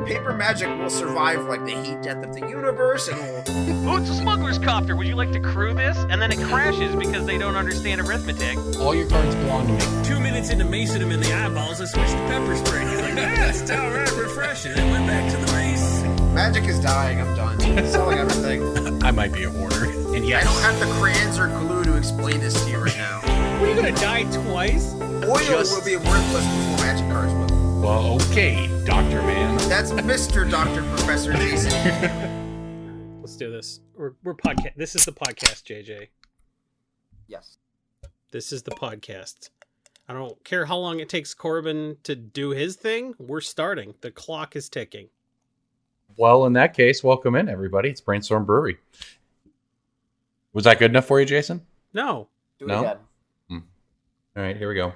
paper magic will survive like the heat death of the universe, and will... Oh, it's a smuggler's copter. Would you like to crew this? And then it crashes because they don't understand arithmetic. All your cards belong to me. 2 minutes into macing him in the eyeballs, I switched to pepper spray. He's like, it's all right, refreshing. And went back to the race. Magic is dying. I'm done. Selling everything. I might be a hoarder. And yes, I don't have the crayons or glue to explain this to you right now. What, are you gonna die twice? Oil will be worthless before magic cards will. well, okay, Dr. Man. That's Mr. Dr. Professor Jason. Let's do this. We're podcast. This is the podcast, JJ. Yes. This is the podcast. I don't care how long it takes Corbin to do his thing. We're starting. The clock is ticking. Well, in that case, welcome in, everybody. It's Brainstorm Brewery. Was that good enough for you, Jason? No. Do it No? again. All right, here we go.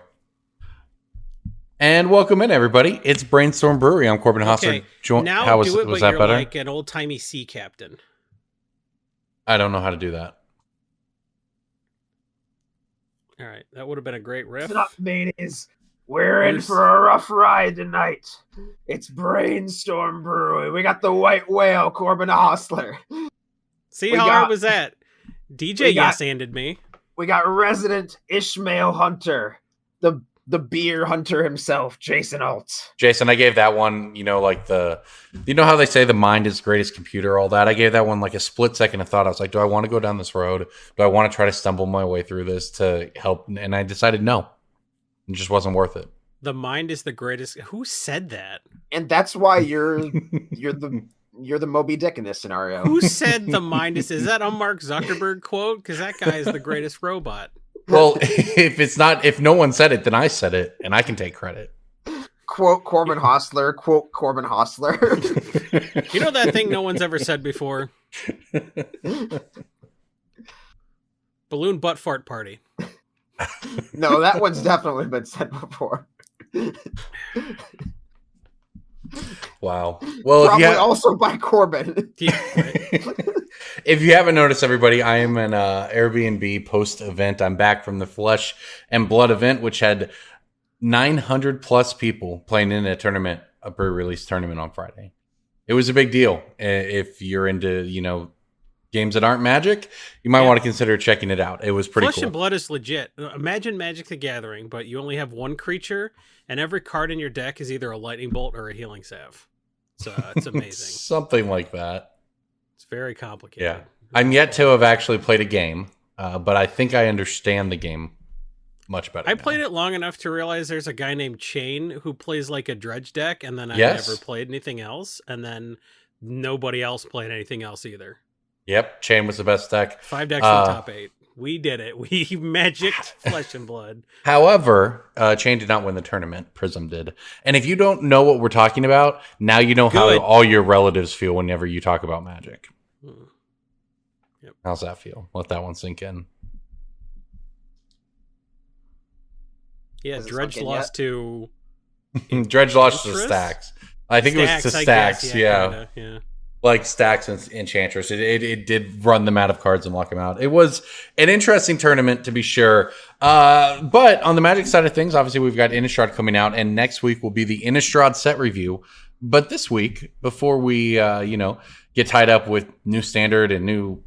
And welcome in, everybody. It's Brainstorm Brewery. I'm Corbin Hostler. Okay, now How do it, was but that you're better? like an old-timey sea captain. I don't know how to do that. All right, that would have been a great riff. What's up, mateys? We're in for a rough ride tonight. It's Brainstorm Brewery. We got the white whale, Corbin Hostler. See we how got- hard was that? DJ we got- yes-anded me. We got resident Ishmael Hunter, the beer hunter himself, Jason Alt. Jason, I gave that one, you know how they say the mind is the greatest computer, all that. I gave that one like a split second of thought. I was like, do I want to go down this road? Do I want to try to stumble my way through this to help? And I decided no. It just wasn't worth it. The mind is the greatest. Who said that? And that's why you're the Moby Dick in this scenario. Who said the mind is that a Mark Zuckerberg quote? Because that guy is the greatest robot. Well, if no one said it, then I said it, and I can take credit. Quote Corbin Hostler, quote Corbin Hostler. You know that thing no one's ever said before? Balloon butt fart party. No, that one's definitely been said before. Wow. Well, Probably also by Corbin. Yeah, right. if you haven't noticed, everybody, I am an Airbnb post-event. I'm back from the Flesh and Blood event, which had 900 plus people playing in a tournament, a pre-release tournament on Friday. It was a big deal. If you're into, games that aren't Magic, you might want to consider checking it out. It was pretty Flesh cool. and Blood is legit. Imagine Magic the Gathering, but you only have one creature, and every card in your deck is either a lightning bolt or a healing salve. So it's amazing. Something like that. It's very complicated. Yeah. I'm yet to have actually played a game, but I think I understand the game much better. I now. played it long enough to realize there's a guy named Chain who plays like a dredge deck, and then I Yes. never played anything else, and then nobody else played anything else either. Yep, Chain was the best deck. 5 decks in the top 8. We did it. We magicked Flesh and Blood. However, Chain did not win the tournament. Prism did. And if you don't know what we're talking about, now you know how Good. all your relatives feel whenever you talk about Magic. Yep. How's that feel? Let that one sink in. Yeah, Has it Dredge sunk in lost to Dredge lost to Enchantress? Stacks. I think it was to I Stacks. guess, Yeah. kinda, yeah. Like Stacks and Enchantress. It did run them out of cards and lock them out. It was an interesting tournament, to be sure. But on the Magic side of things, obviously we've got Innistrad coming out, and next week will be the Innistrad set review. But this week, before we get tied up with new Standard and new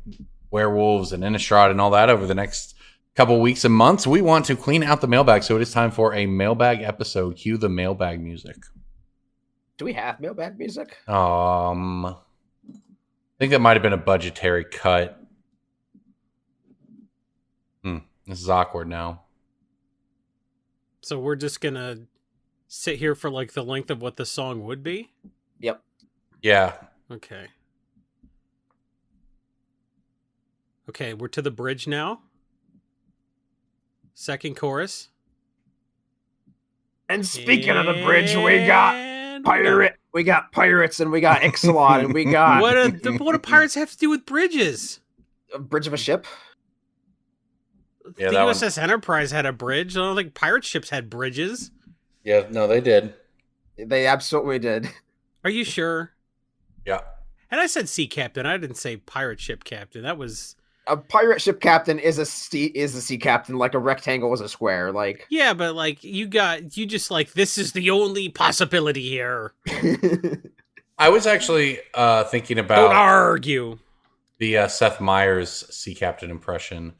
Werewolves and Innistrad and all that over the next couple weeks and months, we want to clean out the mailbag. So it is time for a mailbag episode. Cue the mailbag music. Do we have mailbag music? I think that might have been a budgetary cut. This is awkward now. So we're just gonna sit here for like the length of what the song would be? Yep. Yeah. Okay. Okay, we're to the bridge now. Second chorus. And speaking of the bridge, we got And pirate. We got pirates, and we got Ixalan, and we got what do pirates have to do with bridges? a bridge of a ship. Yeah, The that one. USS Enterprise had a bridge. I don't think pirate ships had bridges. Yeah, no, they did. They absolutely did. Are you sure? Yeah. And I said sea captain. I didn't say pirate ship captain. That was A pirate ship captain is a sea captain, like a rectangle is a square. Like yeah, but like you just like this is the only possibility here. I was actually thinking Don't about argue. the Seth Meyers Sea Captain impression.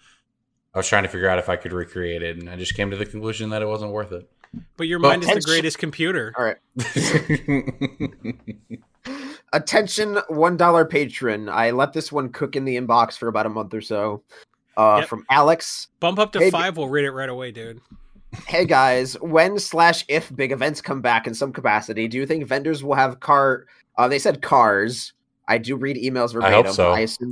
I was trying to figure out if I could recreate it, and I just came to the conclusion that it wasn't worth it. But your mind is the attention- greatest computer. All right. Attention, $1 patron. I let this one cook in the inbox for about a month or so. Yep. From Alex. Bump up to Hey, 5, we'll read it right away, dude. Hey guys, when/if big events come back in some capacity, do you think vendors will have they said cars. I do read emails verbatim. I hope so. I assume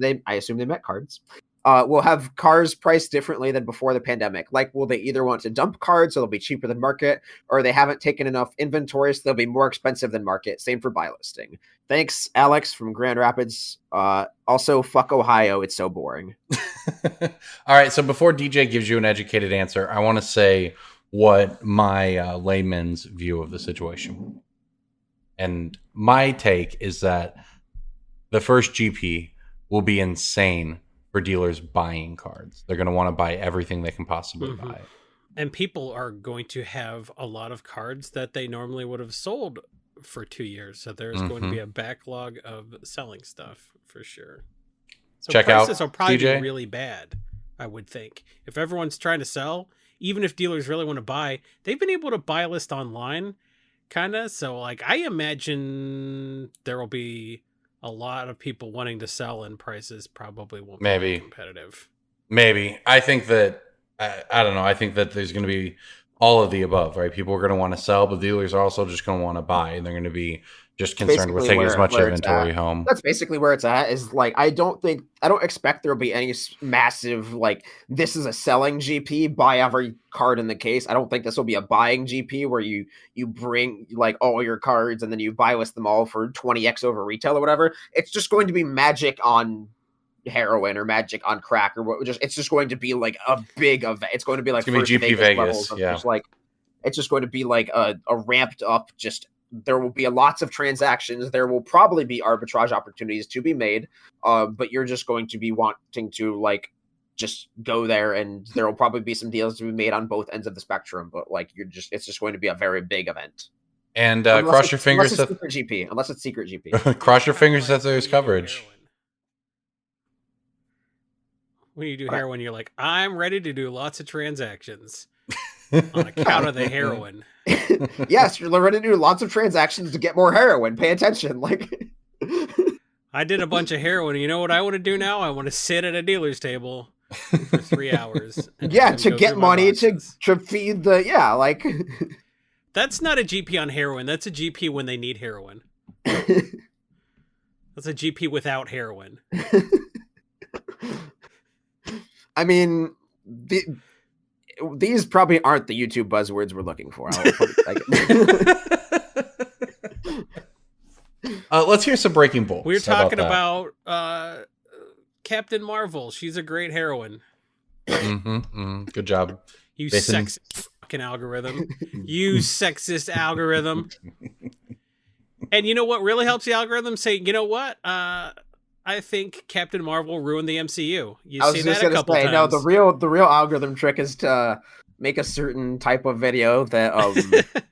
they meant cards. Will have cars priced differently than before the pandemic. Like, will they either want to dump cards so they'll be cheaper than market, or they haven't taken enough inventory so they'll be more expensive than market? Same for buy listing. Thanks, Alex from Grand Rapids. Also, fuck Ohio. It's so boring. All right, so before DJ gives you an educated answer, I want to say what my layman's view of the situation. And my take is that the first GP will be insane for dealers buying cards. They're going to want to buy everything they can possibly buy. And people are going to have a lot of cards that they normally would have sold for 2 years. So there's going to be a backlog of selling stuff for sure. So Check out prices will probably DJ. be really bad, I would think. If everyone's trying to sell, even if dealers really want to buy, they've been able to buy list online, kind of. So, like, I imagine there will be a lot of people wanting to sell, and prices probably won't be Maybe. competitive. Maybe. I think that, I don't know, I think that there's going to be all of the above, right? People are going to want to sell, but dealers are also just going to want to buy, and they're going to be just concerned with taking as much inventory home. That's basically where it's at. Is like, I don't expect there'll be any massive, like, this is a selling GP, buy every card in the case. I don't think this will be a buying GP where you bring like all your cards and then you buy list them all for 20x over retail or whatever. It's just going to be Magic on heroin or Magic on crack or what. It's just going to be like a big event. It's going to be like It's gonna be GP Vegas, yeah. Just like, it's just going to be like a ramped up. Just, there will be lots of transactions. There will probably be arbitrage opportunities to be made. But you're just going to be wanting to like just go there, and there will probably be some deals to be made on both ends of the spectrum. But like, it's just going to be a very big event. And cross your fingers unless it's secret GP. cross your fingers that there's coverage. When you do heroin, you're like, I'm ready to do lots of transactions on account of the heroin. Yes, you're ready to do lots of transactions to get more heroin. Pay attention. Like, I did a bunch of heroin. You know what I want to do now? I want to sit at a dealer's table for 3 hours. Yeah, to get money to feed the, like. That's not a GP on heroin. That's a GP when they need heroin. That's a GP without heroin. I mean, these probably aren't the YouTube buzzwords we're looking for. Let's hear some Breaking Bolts. We were talking about Captain Marvel. She's a great heroine. Good job. You Jason. sexist fucking algorithm. You sexist algorithm. And you know what really helps the algorithm? Say, you know what? I think Captain Marvel ruined the MCU. You see that a couple times. No, the real algorithm trick is to make a certain type of video that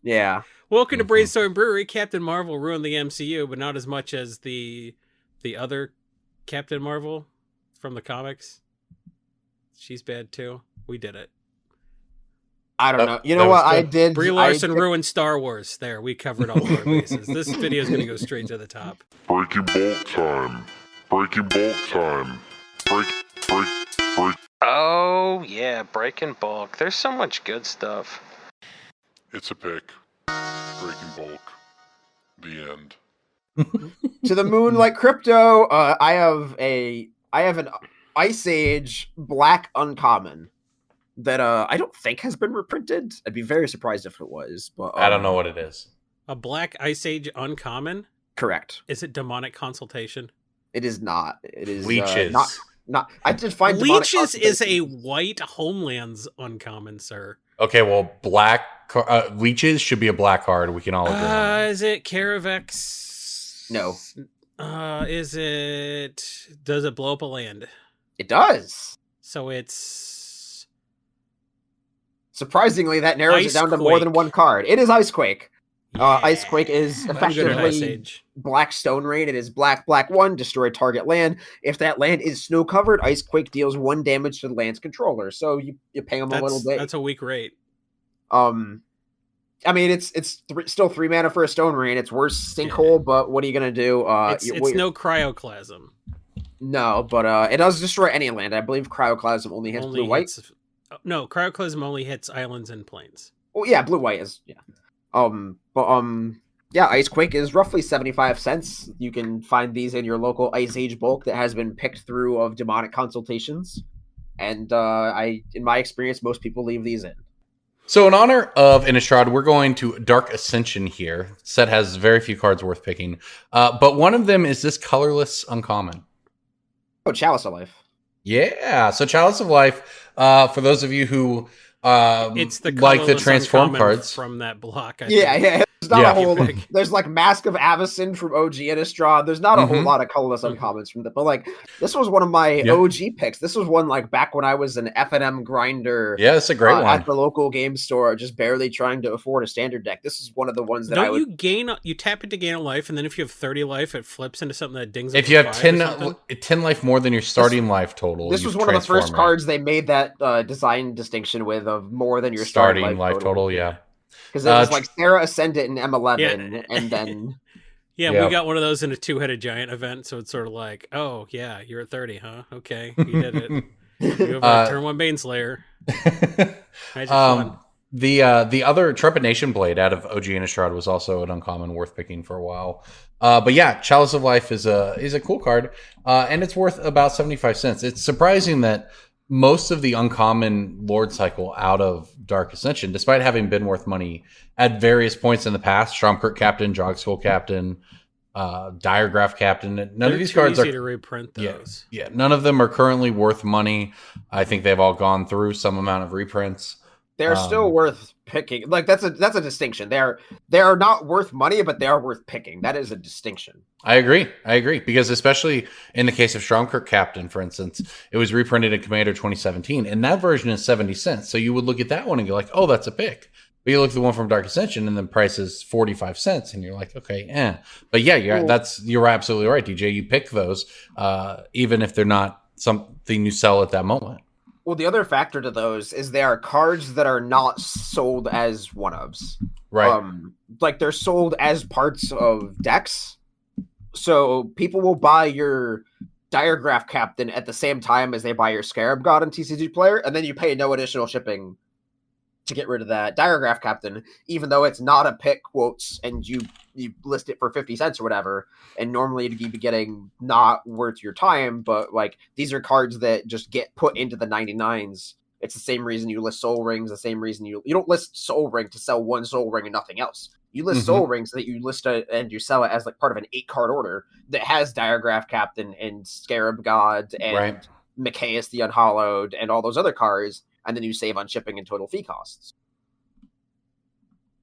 yeah. Welcome to Brainstorm Brewery. Captain Marvel ruined the MCU, but not as much as the other Captain Marvel from the comics. She's bad too. We did it. I don't know. You know what I did? Brie Larson ruined Star Wars. There, we covered all of our bases. This video is going to go straight to the top. Breaking Bolt time. Breaking Bolt time. Break. Oh, yeah, Breaking Bulk. There's so much good stuff. It's a pick. Breaking Bulk. The end. To the moon like crypto. I have an Ice Age Black Uncommon that I don't think has been reprinted. I'd be very surprised if it was, but I don't know what it is. A Black Ice Age Uncommon? Correct. Is it Demonic Consultation? It is not. It is Leeches. Not. I did find Leeches is a white Homelands Uncommon, sir. Okay, well, Leeches should be a black card. We can all agree. on that. Is it Caravex? No. Is it? Does it blow up a land? It does. So it's surprisingly that narrows it down to more than one card. It is Icequake. Icequake is I'm good at Ice effectively Age. Black Stone Rain. It is black, black 1, destroy target land. If that land is snow covered, Icequake deals 1 damage to the land's controller. So you pay them a little bit. That's a weak rate. I mean, it's still 3 mana for a Stone Rain. It's worse Sinkhole, but what are you gonna do? It's no Cryoclasm. No, but it does destroy any land. I believe Cryoclasm only hits blue white. No, Cryoclasm only hits islands and plains. Oh yeah, blue white is yeah. Yeah, Icequake is roughly 75 cents. You can find these in your local Ice Age bulk that has been picked through of demonic consultations. And in my experience, most people leave these in. So in honor of Innistrad, we're going to Dark Ascension here. Set has very few cards worth picking. But one of them is this colorless uncommon. Oh, Chalice of Life. Yeah, so Chalice of Life, for those of you who it's the like the transform cards from that block. Yeah. There's not a whole. There's like Mask of Avacyn from OG Innistrad. There's not a whole lot of colorless uncommons from that, but like this was one of my OG picks. This was one like back when I was an FNM grinder. Yeah, it's a great one at the local game store, just barely trying to afford a standard deck. This is one of the ones that you tap it to gain a life, and then if you have 30 life, it flips into something that dings. If you have 10 life more than your starting life total, this was one of the first cards they made that design distinction with of more than your starting life total. Yeah. Because it was like Sarah Ascendant in M11, and then... we got one of those in a 2-headed giant event, so it's sort of like, oh, yeah, you're at 30, huh? Okay, you did it. You have turn 1 Baneslayer. The other Trepidation Blade out of OG Innistrad was also an uncommon worth picking for a while. But yeah, Chalice of Life is a cool card, and it's worth about 75 cents. It's surprising that most of the uncommon Lord cycle out of Dark Ascension, despite having been worth money at various points in the past, Stromkirk Captain, Jogskull Captain, Diregraph Captain, none of these cards are easy to reprint those. Yeah, none of them are currently worth money. I think they've all gone through some amount of reprints. They're still worth picking. Like that's a distinction. They are not worth money, but they are worth picking. That is a distinction. I agree. Because especially in the case of Stromkirk Captain, for instance, it was reprinted in Commander 2017, and that version is 70 cents. So you would look at that one and go like, oh, that's a pick. But you look at the one from Dark Ascension, and the price is 45 cents, and you're like, okay, eh. But yeah, you're absolutely right, DJ. You pick those, even if they're not something you sell at that moment. Well, the other factor to those is they are cards that are not sold as one-ofs. Right. Like they're sold as parts of decks. So people will buy your Diregraph Captain at the same time as they buy your Scarab God and TCG Player, and then you pay no additional shipping to get rid of that Diregraph Captain, even though it's not a pick, quotes, and you list it for 50 cents or whatever, and normally you'd be getting not worth your time, but like these are cards that just get put into the 99s. It's the same reason you list Soul Rings, the same reason you don't list Soul Ring to sell one Soul Ring and nothing else. You list Soul Rings so that you list it and you sell it as like part of an 8-card order that has Diregraph Captain and Scarab God and Micaeus the Unhallowed and all those other cards, and then you save on shipping and total fee costs.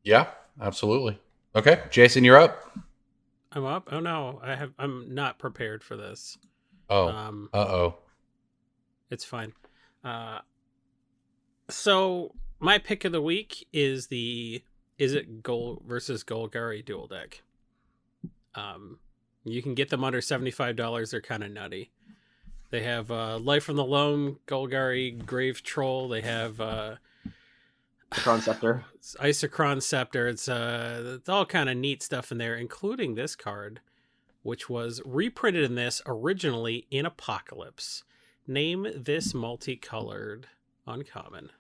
Yeah, absolutely. Okay, Jason, you're up. I'm up. Oh no, I'm not prepared for this. Oh, it's fine. So my pick of the week is it Gold versus Golgari dual deck. You can get them under $75. They're kind of nutty. They have Life from the Loam, Golgari, Grave Troll. They have Isochron Scepter. Isochron Scepter. It's all kind of neat stuff in there, including this card, which was reprinted in this originally in Apocalypse. Name this multicolored uncommon.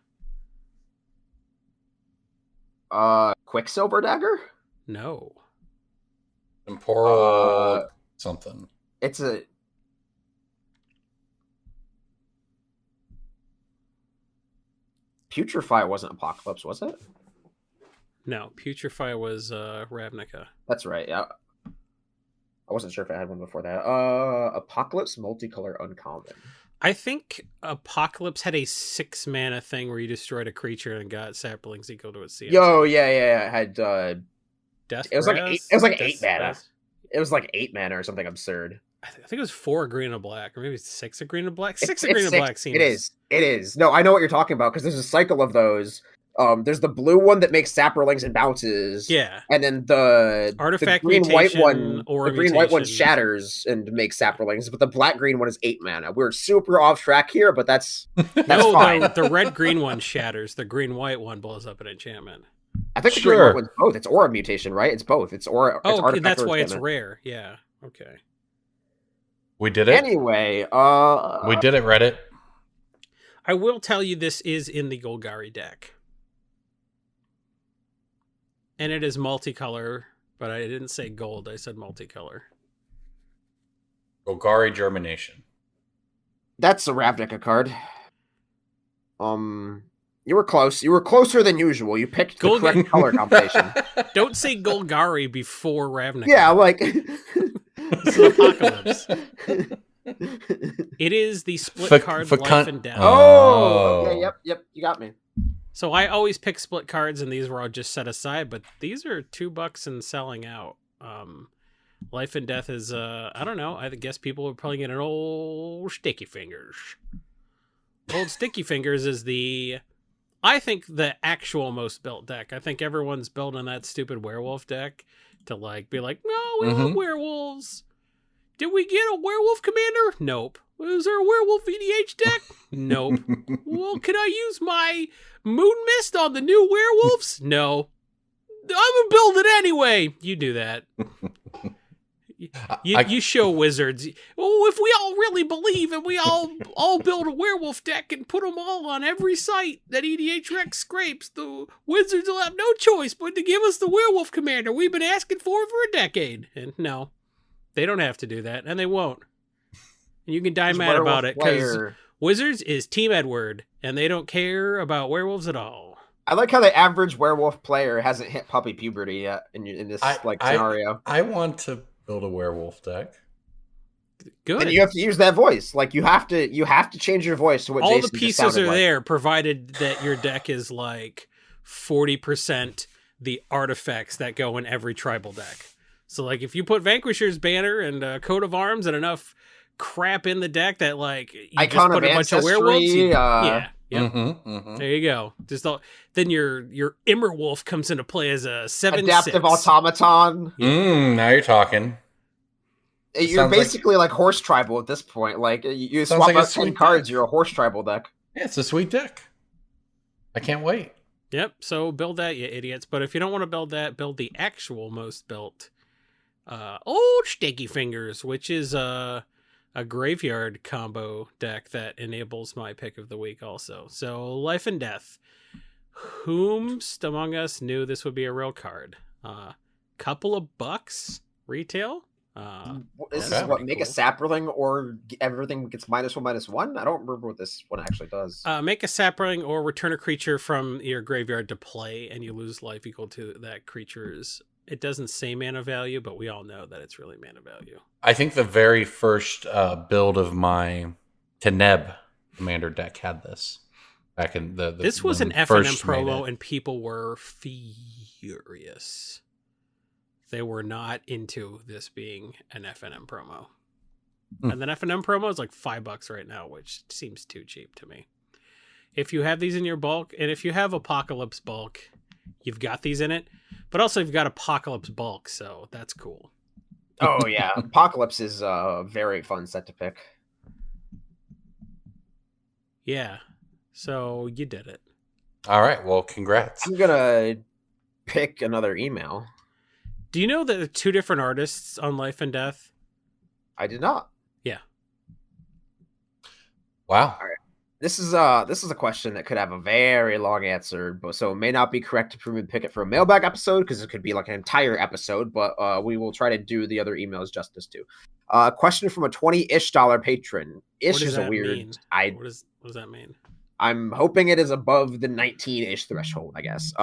Quicksilver Dagger? No. Temporal something. It's a Putrefy wasn't Apocalypse, was it? No, Putrefy was Ravnica. That's right. Yeah. I wasn't sure if I had one before that. Apocalypse multicolor uncommon. I think Apocalypse had a 6-mana thing where you destroyed a creature and got saplings equal to its CMC. Yo, yeah. It had Death. It was like 8 mana. It was like 8 mana or something absurd. I think it was 4 green and black, or maybe 6 of green and black. 6 of green and black seems. It is. No, I know what you're talking about because there's a cycle of those There's the blue one that makes saprolings and bounces. Yeah. And then the Artifact green white mutation one, or the green white one mutation. shatters and makes saprolings, but the black green one is 8 mana. We're super off track here, but that's No, fine. the red green one shatters. The green white one blows up an enchantment. I think the green white one's both. It's aura mutation, right? It's both. It's aura. Oh, it's artifact that's or why it's enchantment. rare. Yeah. Okay. We did it. Anyway, We did it, Reddit. I will tell you this is in the Golgari deck. And it is multicolor, but I didn't say gold. I said multicolor. Golgari Germination. That's a Ravnica card. You were close. You were closer than usual. You picked the correct color combination. Don't say Golgari before Ravnica. Yeah, like This is Apocalypse. It is the split card Life and Death. Oh, okay, yep, you got me. So I always pick split cards, and these were all just set aside, but these are $2 and selling out. Life and Death is, I don't know, I guess people would probably get an old Sticky Fingers. Old Sticky Fingers is I think the actual most built deck. I think everyone's building that stupid werewolf deck to be like, no, we love werewolves. Did we get a werewolf commander? Nope. Was there a werewolf VDH deck? Nope. Well, can I use my Moon Mist on the new werewolves? No. I'm gonna build it anyway. You do that. You show wizards. Oh, if we all really believe and we all build a werewolf deck and put them all on every site that EDH Rex scrapes, the wizards will have no choice but to give us the werewolf commander we've been asking for a decade. And no, they don't have to do that, and they won't. And you can die mad about it because Wizards is Team Edward, and they don't care about werewolves at all. I like how the average werewolf player hasn't hit puppy puberty yet in this scenario. I want to build a werewolf deck. Good. And you have to use that voice. Like you have to change your voice to what all Jason the pieces are there, provided that your deck is 40% the artifacts that go in every tribal deck. So if you put Vanquisher's banner and coat of arms and enough crap in the deck that you Icon just put of a bunch of werewolves, yeah. There you go. Then your Immerwolf comes into play as a 7/6 adaptive automaton. Now you're talking. You're basically like horse tribal at this point. You swap out 10 cards, you're a horse tribal deck. Yeah, it's a sweet deck. I can't wait. Yep. So build that, you idiots. But if you don't want to build that, build the actual most built Old Sticky Fingers, which is a graveyard combo deck that enables my pick of the week also. So Life and Death. Whomst among us knew this would be a real card? Couple of bucks retail. This is what make a sapling or everything gets -1/-1. I don't remember what this one actually does. Make a sapling or return a creature from your graveyard to play, and you lose life equal to that creature's. It doesn't say mana value, but we all know that it's really mana value. I think the very first build of my Teneb commander deck had this back in the this was an FNM promo, and people were furious. They were not into this being an FNM promo. And an FNM promo is $5 right now, which seems too cheap to me. If you have these in your bulk, and if you have Apocalypse bulk, you've got these in it. But also you've got Apocalypse bulk, so that's cool. Oh yeah, Apocalypse is a very fun set to pick. Yeah, so you did it. All right, well, congrats. I'm gonna pick another email. Do you know that there are 2 different artists on Life and Death? I did not. Yeah. Wow. All right. This is a question that could have a very long answer, but so it may not be correct to prove and pick it for a mailbag episode because it could be an entire episode, but we will try to do the other emails justice too. Question from a $20-ish patron. Ish is a weird. Mean? What does that mean? I'm hoping it is above the 19-ish threshold, I guess.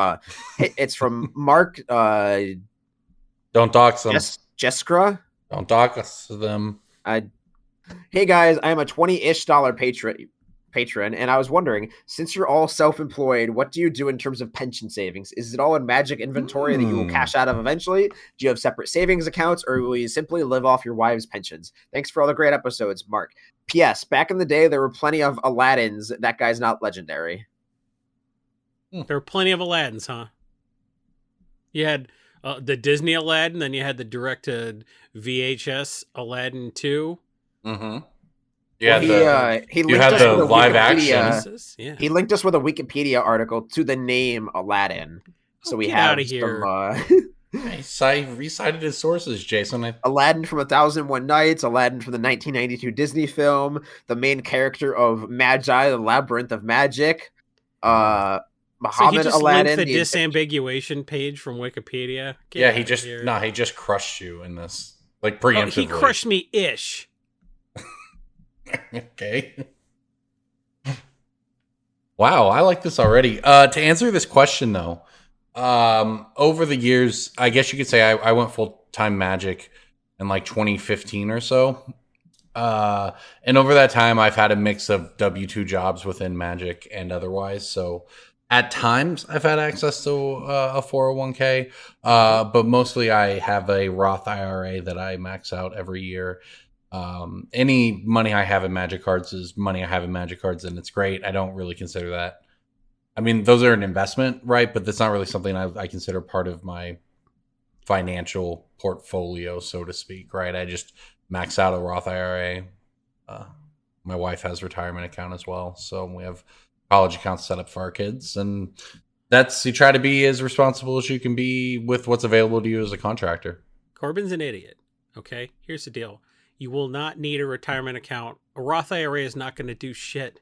It's from Mark. Don't dox them. Jeskra. Don't dox them. Hey guys, I am a $20-ish patron, and I was wondering, since you're all self-employed, what do you do in terms of pension savings? Is it all in Magic inventory that you will cash out of eventually? Do you have separate savings accounts, or will you simply live off your wives' pensions? Thanks for all the great episodes, Mark. P.S. Back in the day, there were plenty of Aladdins. That guy's not legendary. There were plenty of Aladdins, huh? You had the Disney Aladdin, then you had the direct to VHS Aladdin 2. Mm-hmm. Well, he you linked had us the with a live Wikipedia. action. Yeah. He linked us with a Wikipedia article to the name Aladdin. So we get have outta here. He recited his sources, Jason. Aladdin from 1001 Nights, Aladdin from the 1992 Disney film, the main character of Magi, the Labyrinth of Magic, So he Muhammad just Aladdin. linked the disambiguation page from Wikipedia. Get Yeah, outta he just here. he just crushed you in this, like Oh, preemptively. he crushed me ish. Okay. Wow, I like this already. To answer this question though, over the years, I guess you could say I went full time Magic in like 2015 or so. And over that time, I've had a mix of W-2 jobs within Magic and otherwise. So at times, I've had access to a 401k, but mostly I have a Roth IRA that I max out every year. Any money I have in Magic cards is money I have in Magic cards, and it's great. I don't really consider that. I mean, those are an investment, right? But that's not really something I consider part of my financial portfolio, so to speak, right? I just max out a Roth IRA. My wife has a retirement account as well, so we have college accounts set up for our kids, and you try to be as responsible as you can be with what's available to you as a contractor. Corbin's an idiot. Okay, here's the deal. You will not need a retirement account. A Roth IRA is not going to do shit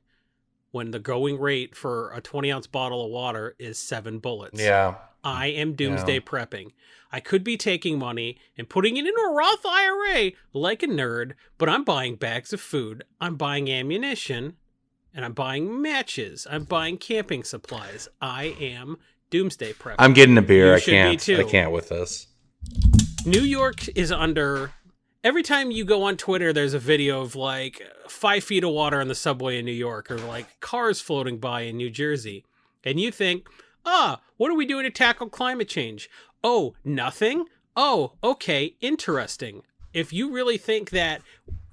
when the going rate for a 20-ounce bottle of water is 7 bullets. Yeah. I am doomsday prepping. I could be taking money and putting it into a Roth IRA like a nerd, but I'm buying bags of food. I'm buying ammunition, and I'm buying matches. I'm buying camping supplies. I am doomsday prepping. I'm getting a beer. You I should be too. can't with this. New York is under... Every time you go on Twitter, there's a video of like 5 feet of water on the subway in New York, or like cars floating by in New Jersey. And you think, what are we doing to tackle climate change? Oh, nothing? Oh, okay, interesting. If you really think that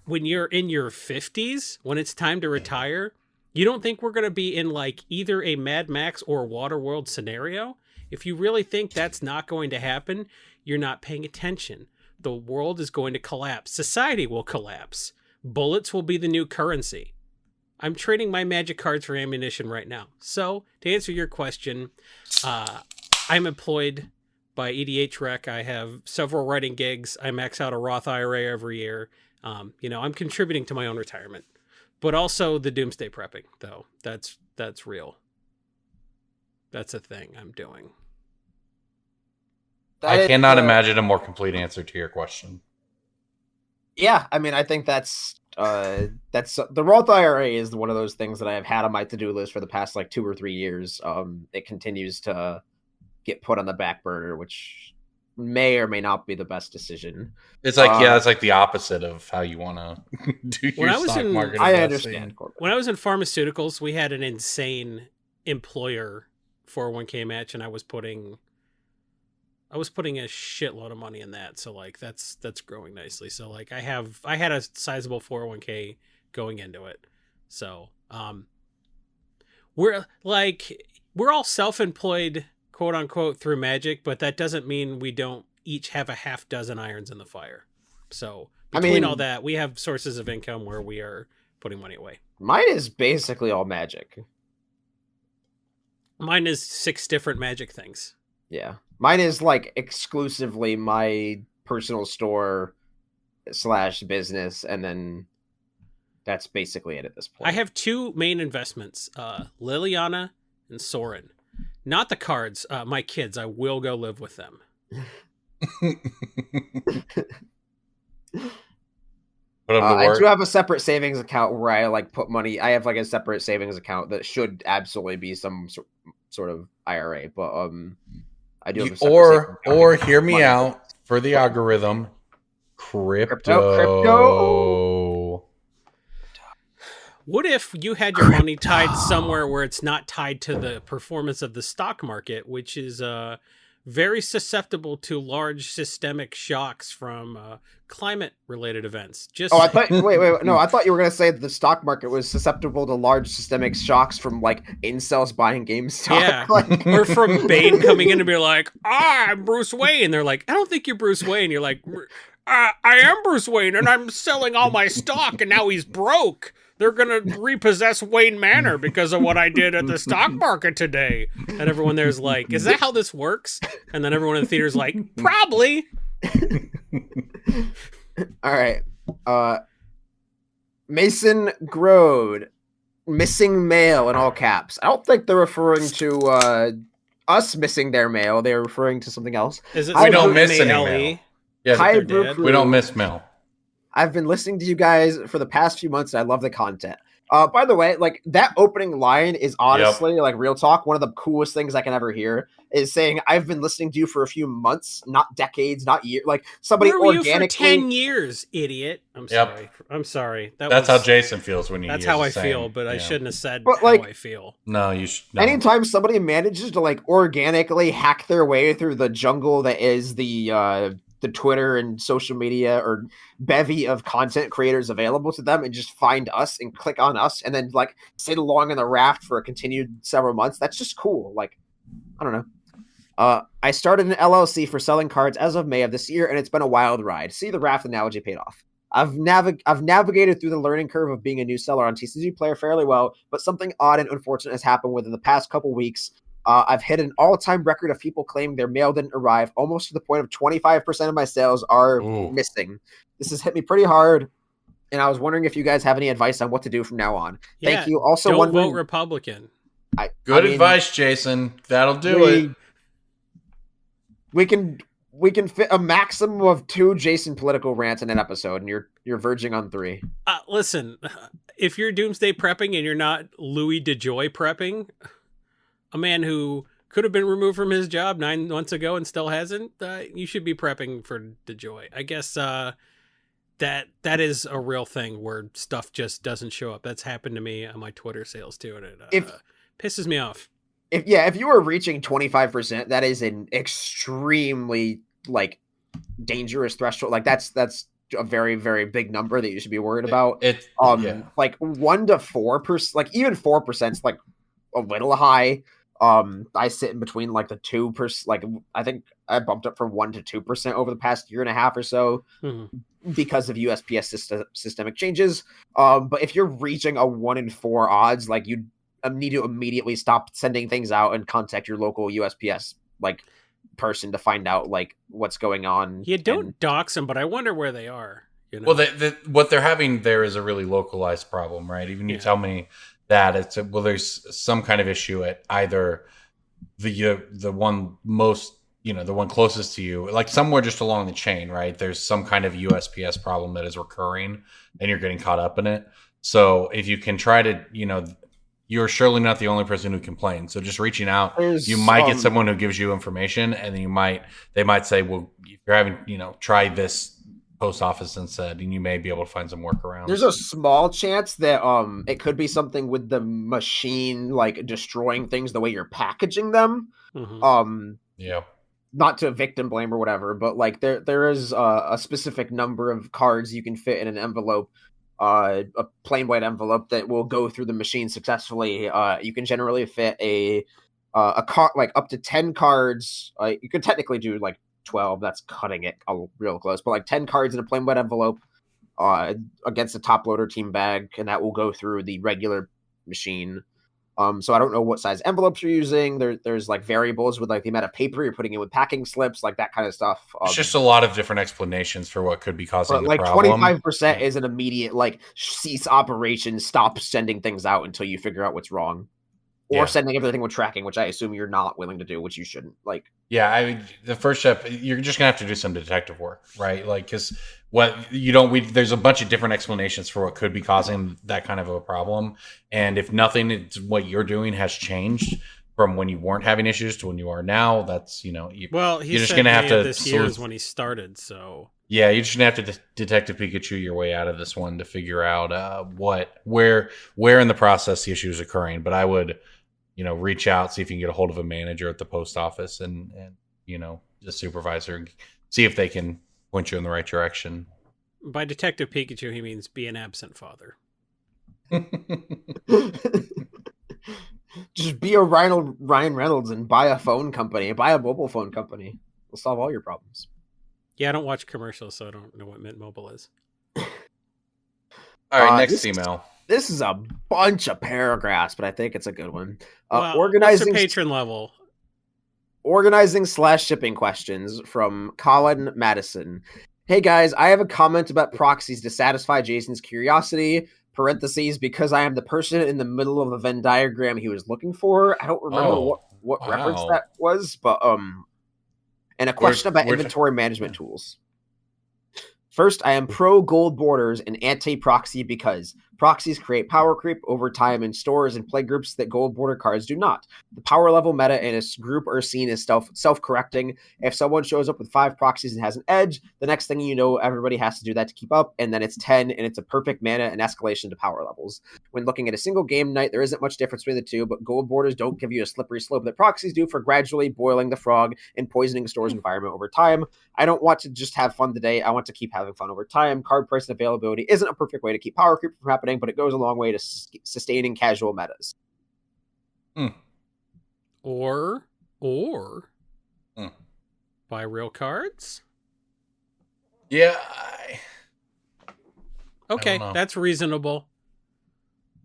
when you're in your 50s, when it's time to retire, you don't think we're going to be in like either a Mad Max or Waterworld scenario? If you really think that's not going to happen, you're not paying attention. The world is going to collapse. Society will collapse. Bullets will be the new currency. I'm trading my Magic cards for ammunition right now. So, to answer your question, I'm employed by EDH Rec. I have several writing gigs. I max out a Roth IRA every year. I'm contributing to my own retirement. But also the doomsday prepping, though. That's real. That's a thing I'm doing. I cannot imagine a more complete answer to your question. Yeah, I mean, I think that's the Roth IRA is one of those things that I have had on my to-do list for the past like 2 or 3 years. It continues to get put on the back burner, which may or may not be the best decision. It's like it's like the opposite of how you want to do your stock market. I investing. understand. Corbin. When I was in pharmaceuticals, we had an insane employer 401k match, and I was putting a shitload of money in that. So like that's growing nicely. So like I had a sizable 401k going into it. So we're all self-employed, quote unquote, through Magic, but that doesn't mean we don't each have a half dozen irons in the fire. So between all that, we have sources of income where we are putting money away. Mine is basically all Magic. Mine is 6 different Magic things. Yeah. Mine is like exclusively my personal store / business, and then that's basically it at this point. I have 2 main investments, Liliana and Soren. Not the cards, my kids. I will go live with them. I do have a separate savings account where I like put money. I have like a separate savings account that should absolutely be some sort of IRA, but I do have a separate or hear me out for the algorithm. Crypto. What if you had your money tied somewhere where it's not tied to the performance of the stock market, which is very susceptible to large systemic shocks from climate-related events. Just Oh, I thought. Wait. No, I thought you were gonna say that the stock market was susceptible to large systemic shocks from like incels buying GameStop. Yeah. Like, or from Bane coming in and be like, I'm Bruce Wayne. They're like, I don't think you're Bruce Wayne. You're like, I am Bruce Wayne, and I'm selling all my stock, and now he's broke. They're going to repossess Wayne Manor because of what I did at the stock market today. And everyone there's like, is that how this works? And then everyone in the theater's like, probably. all right. Mason Grode, missing mail in all caps. I don't think they're referring to us missing their mail. They're referring to something else. Is it We don't miss any MALE? mail. Yeah, Hi, they're Brew dead. Crew. we don't miss mail. I've been listening to you guys for the past few months, and I love the content. By the way, like that opening line is honestly like real talk. One of the coolest things I can ever hear is saying, "I've been listening to you for a few months, not decades, not years." Like somebody Where were you organically. for 10 years, idiot? I'm Yep. sorry. I'm sorry. That's how Jason feels when he That's hears how the I same. feel, but I Yeah. shouldn't have said But, how like, I feel. No, you should. No. Anytime somebody manages to like organically hack their way through the jungle that is the Twitter and social media or bevy of content creators available to them and just find us and click on us and then like sit along in the raft for a continued several months, that's just cool. Like, I don't know. I started an LLC for selling cards as of May of this year, and it's been a wild ride. See, the raft analogy paid off. I've navigated through the learning curve of being a new seller on TCG Player fairly well, but something odd and unfortunate has happened within the past couple weeks. I've hit an all-time record of people claiming their mail didn't arrive, almost to the point of 25% of my sales are missing. This has hit me pretty hard, and I was wondering if you guys have any advice on what to do from now on. Yeah, Thank you. Also, Don't wondering, vote Republican. Good advice, Jason. That'll do it. We can fit a maximum of 2 Jason political rants in an episode, and you're verging on 3. Listen, if you're doomsday prepping and you're not Louis DeJoy prepping, a man who could have been removed from his job 9 months ago and still hasn't, you should be prepping for DeJoy. I guess that is a real thing where stuff just doesn't show up. That's happened to me on my Twitter sales too, and it pisses me off. If you are reaching 25%, that is an extremely like dangerous threshold. Like that's a very, very big number that you should be worried about. Like 1 to 4%, like even 4% is like a little high. I sit in between like the 2%. Like I think I bumped up from 1 to 2% over the past year and a half or so because of USPS systemic changes. But if you're reaching a 1 in 4 odds, like you need to immediately stop sending things out and contact your local USPS like person to find out like what's going on. You don't dox them, but I wonder where they are. You know? Well, what they're having there is a really localized problem, right? Even you tell me that there's some kind of issue at either the one most, the one closest to you, like somewhere just along the chain, right? There's some kind of USPS problem that is recurring and you're getting caught up in it. So if you can try to, you're surely not the only person who complains. So just reaching out, you might get someone who gives you information, and then they might say, well, if you're having, try this post office instead, and you may be able to find some workarounds. There's a small chance that it could be something with the machine like destroying things the way you're packaging them. Yeah. Not to victim blame or whatever, but like there is a specific number of cards you can fit in an envelope, a plain white envelope that will go through the machine successfully. You can generally fit a card like up to 10 cards. You could technically do like 12. That's cutting it real close, but like 10 cards in a plain white envelope against a top loader team bag, and that will go through the regular machine. So I don't know what size envelopes you're using. There's like variables with like the amount of paper you're putting in with packing slips, like that kind of stuff. It's just a lot of different explanations for what could be causing the like problem. 25% is an immediate like cease operation, stop sending things out until you figure out what's wrong, or sending everything with tracking, which I assume you're not willing to do, which you shouldn't. Like, yeah, I mean, the first step, you're just gonna have to do some detective work, right? Like, because there's a bunch of different explanations for what could be causing that kind of a problem, and if nothing, it's what you're doing has changed from when you weren't having issues to when you are now. That's you're just gonna have to. This year is when he started, so yeah, you're just gonna have to Detective Pikachu your way out of this one to figure out where in the process the issue is occurring. But I would reach out, see if you can get a hold of a manager at the post office and the supervisor, see if they can point you in the right direction. By Detective Pikachu, he means be an absent father. Just be a Ryan Reynolds and buy a phone company, buy a mobile phone company. We'll solve all your problems. Yeah, I don't watch commercials, so I don't know what Mint Mobile is. All right, next this, email. This is a bunch of paragraphs, but I think it's a good one. Well, organizing what's their patron level? Organizing/shipping questions from Colin Madison. Hey guys, I have a comment about proxies to satisfy Jason's curiosity. Parentheses, because I am the person in the middle of the Venn diagram he was looking for. I don't remember what reference that was, but and a question about inventory management tools. First, I am pro gold borders and anti-proxy because proxies create power creep over time in stores and play groups that gold border cards do not. The power level meta in a group are seen as self-correcting. If someone shows up with 5 proxies and has an edge, the next thing you know, everybody has to do that to keep up, and then it's 10, and it's a perfect mana and escalation to power levels. When looking at a single game night, there isn't much difference between the two, but gold borders don't give you a slippery slope that proxies do for gradually boiling the frog and poisoning the store's environment over time. I don't want to just have fun today. I want to keep having fun over time. Card price and availability isn't a perfect way to keep power creep from happening, but it goes a long way to sustaining casual metas. Or buy real cards. Yeah. Okay, know. that's reasonable.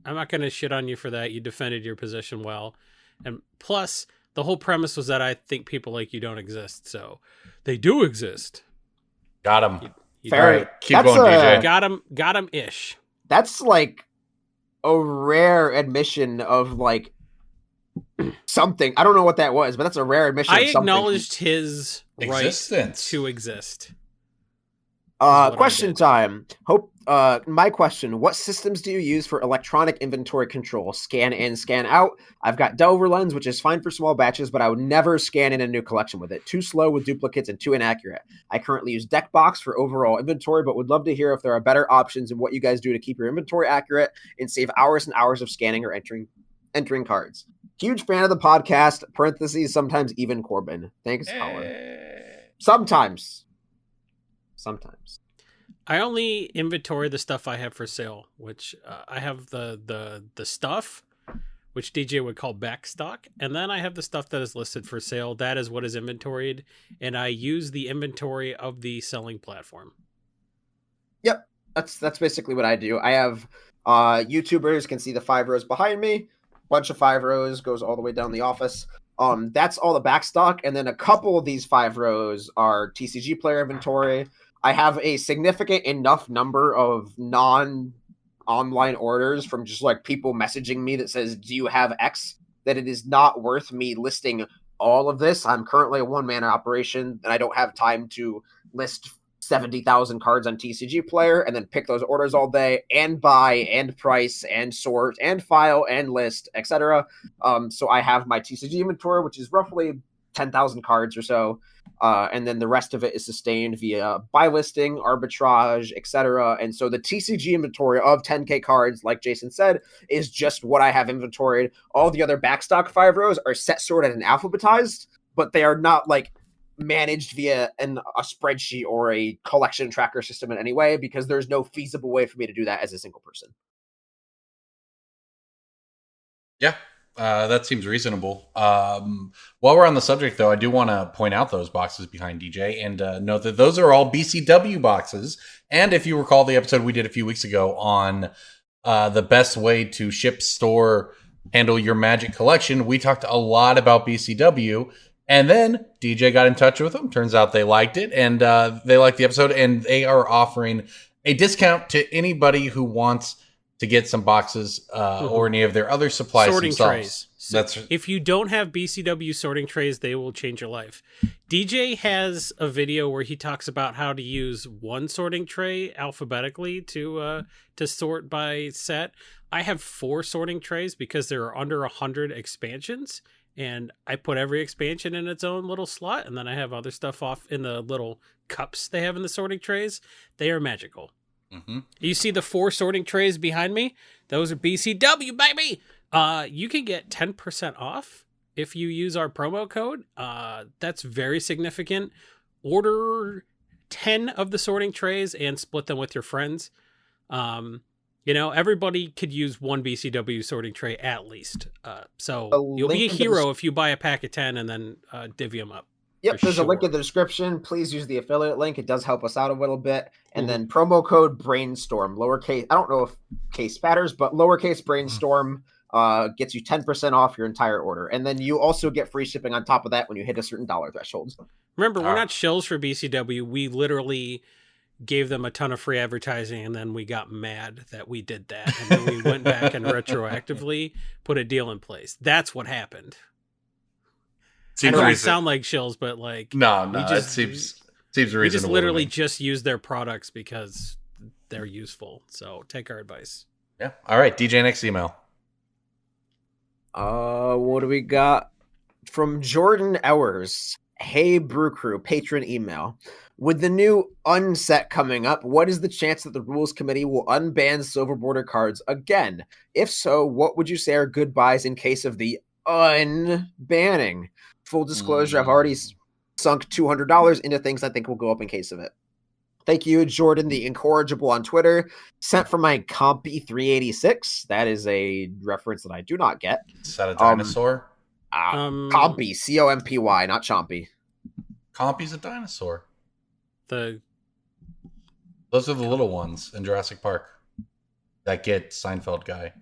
I'm not going to shit on you for that. You defended your position well. And plus, the whole premise was that I think people like you don't exist. So they do exist. Got him. Fair. Right, keep going, DJ. Got him ish. That's like a rare admission of like something. I don't know what that was, but that's a rare admission. I of something. acknowledged his Existence. right to exist. Question time. My question: what systems do you use for electronic inventory control? Scan in, scan out. I've got Delver Lens, which is fine for small batches, but I would never scan in a new collection with it. Too slow with duplicates and too inaccurate. I currently use Deckbox for overall inventory, but would love to hear if there are better options and what you guys do to keep your inventory accurate and save hours and hours of scanning or entering cards. Huge fan of the podcast. Parentheses, sometimes even Corbin. Thanks, Colin. Sometimes. I only inventory the stuff I have for sale, which I have the stuff, which DJ would call backstock, and then I have the stuff that is listed for sale. That is what is inventoried, and I use the inventory of the selling platform. Yep, that's basically what I do. I have YouTubers can see the 5 rows behind me. Bunch of 5 rows goes all the way down the office. That's all the backstock, and then a couple of these 5 rows are TCG player inventory. I have a significant enough number of non-online orders from just like people messaging me that says, do you have X? That it is not worth me listing all of this. I'm currently a one-man operation and I don't have time to list 70,000 cards on TCG player and then pick those orders all day and buy and price and sort and file and list, etc. So I have my TCG inventory, which is roughly 10,000 cards or so. And then the rest of it is sustained via buy listing, arbitrage, etc. And so the TCG inventory of 10K cards, like Jason said, is just what I have inventoried. All the other backstock 5 rows are set sorted and alphabetized, but they are not like managed via a spreadsheet or a collection tracker system in any way, because there's no feasible way for me to do that as a single person. Yeah. That seems reasonable. While we're on the subject, though, I do want to point out those boxes behind DJ and note that those are all BCW boxes. And if you recall the episode we did a few weeks ago on the best way to ship, store, handle your Magic collection, we talked a lot about BCW. And then DJ got in touch with them. Turns out they liked it, and they liked the episode, and they are offering a discount to anybody who wants to get some boxes or any of their other supplies sorting themselves. Trays. So if you don't have BCW sorting trays, they will change your life. DJ has a video where he talks about how to use one sorting tray alphabetically to sort by set. I have 4 sorting trays because there are under 100 expansions, and I put every expansion in its own little slot, and then I have other stuff off in the little cups they have in the sorting trays. They are magical. Mm-hmm. You see the 4 sorting trays behind me? Those are BCW, baby! You can get 10% off if you use our promo code. That's very significant. Order 10 of the sorting trays and split them with your friends. Everybody could use one BCW sorting tray at least. So you'll be a hero if you buy a pack of 10 and then divvy them up. Yep, there's a link in the description. Please use the affiliate link. It does help us out a little bit. And then promo code brainstorm, lowercase. I don't know if case matters, but lowercase brainstorm gets you 10% off your entire order. And then you also get free shipping on top of that when you hit a certain dollar threshold. Remember, we're not shills for BCW. We literally gave them a ton of free advertising, and then we got mad that we did that. And then we went back and retroactively put a deal in place. That's what happened. I know we sound like shills, but no, it seems reasonable. We just literally just use their products because they're useful. So take our advice. Yeah. All right, DJ, next email. What do we got from Jordan Ewers? Hey, Brew Crew, patron email. With the new unset coming up, what is the chance that the rules committee will unban silver border cards again? If so, what would you say are good buys in case of the unbanning? Full disclosure, I've already sunk $200 into things I think will go up in case of it. Thank you, Jordan the Incorrigible on Twitter. Sent from my Compy386. That is a reference that I do not get. Is that a dinosaur? Compy, Compy, not Chompy. Compy's a dinosaur. Those are the little ones in Jurassic Park that get Seinfeld guy.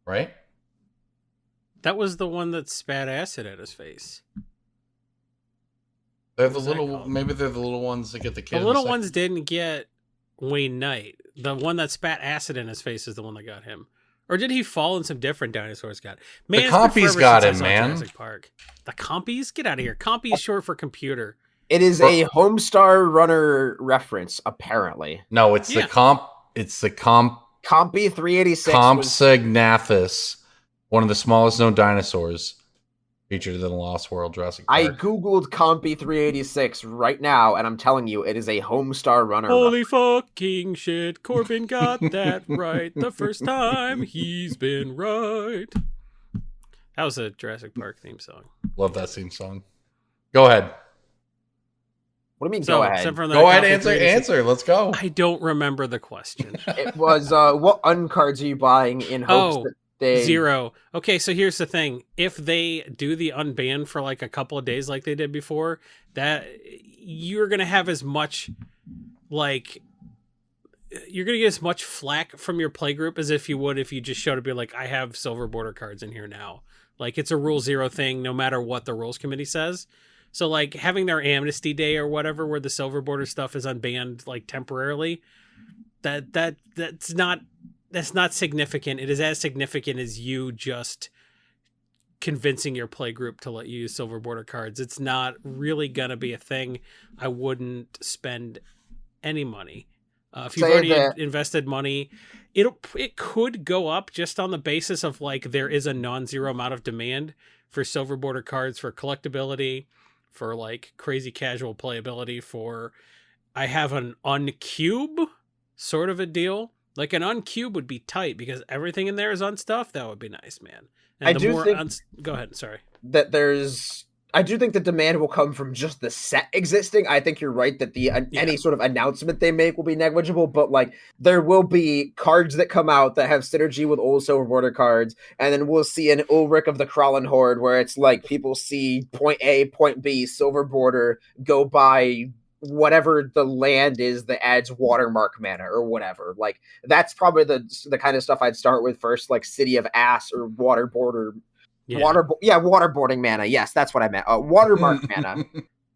Right? That was the one that spat acid at his face. They're the little. Maybe they're the little ones that get the kid. The little ones didn't get Wayne Knight. The one that spat acid in his face is the one that got him. Or did he fall and some different dinosaurs got him? Man, the Compies got him, man. Jurassic Park. The Compies? Get out of here. Compy is short for computer. It is a Homestar Runner reference, apparently. No, it's the comp. It's the comp. Compy 386. Compsognathus, one of the smallest known dinosaurs featured in the Lost World Jurassic Park. I googled Compy 386 right now, and I'm telling you, it is a Homestar Runner. Holy fucking shit! Corbin got that right the first time. He's been right. That was a Jurassic Park theme song. Love that theme song. Go ahead. What do you mean, go ahead? Go ahead, answer. Let's go. I don't remember the question. It was, what uncards are you buying in hopes that they... 0. Okay, so here's the thing. If they do the unban for like a couple of days like they did before, that you're going to have as much, you're going to get as much flack from your play group as if you would if you just showed up and be like, I have silver border cards in here now. Like, it's a Rule 0 thing no matter what the rules committee says. So, like, having their amnesty day or whatever where the silver border stuff is unbanned, like, temporarily, that's not significant. It is as significant as you just convincing your play group to let you use silver border cards. It's not really going to be a thing. I wouldn't spend any money. If you've already invested money, it could go up just on the basis of, like, there is a non-zero amount of demand for silver border cards for collectability, for like crazy casual playability, for I have an uncube sort of a deal. Like an uncube would be tight because everything in there is unstuffed. That would be nice, man. And go ahead. Sorry. I do think the demand will come from just the set existing. I think you're right that any sort of announcement they make will be negligible, but like there will be cards that come out that have synergy with old silver border cards, and then we'll see an Ulrich of the Krallen Horde where it's like people see point A, point B, silver border, go buy whatever the land is that adds watermark mana or whatever. Like that's probably the kind of stuff I'd start with first, like City of Ass or Water Border. Waterboarding mana. Yes, that's what I meant. Watermark mana.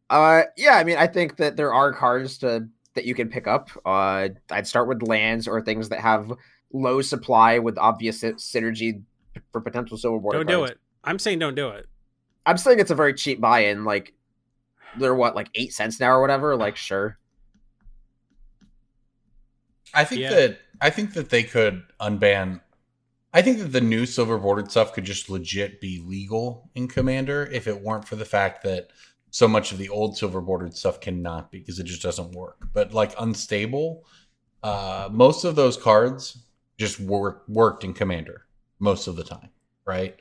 I mean, I think that there are cards that you can pick up. I'd start with lands or things that have low supply with obvious synergy for potential silver border cards. Don't do it. I'm saying don't do it. I'm saying it's a very cheap buy-in. Like, they're like 8 cents now or whatever. Like, sure. I think that they could unban. I think that the new silver bordered stuff could just legit be legal in Commander if it weren't for the fact that so much of the old silver bordered stuff cannot be because it just doesn't work. But like unstable, most of those cards just worked in Commander most of the time, right?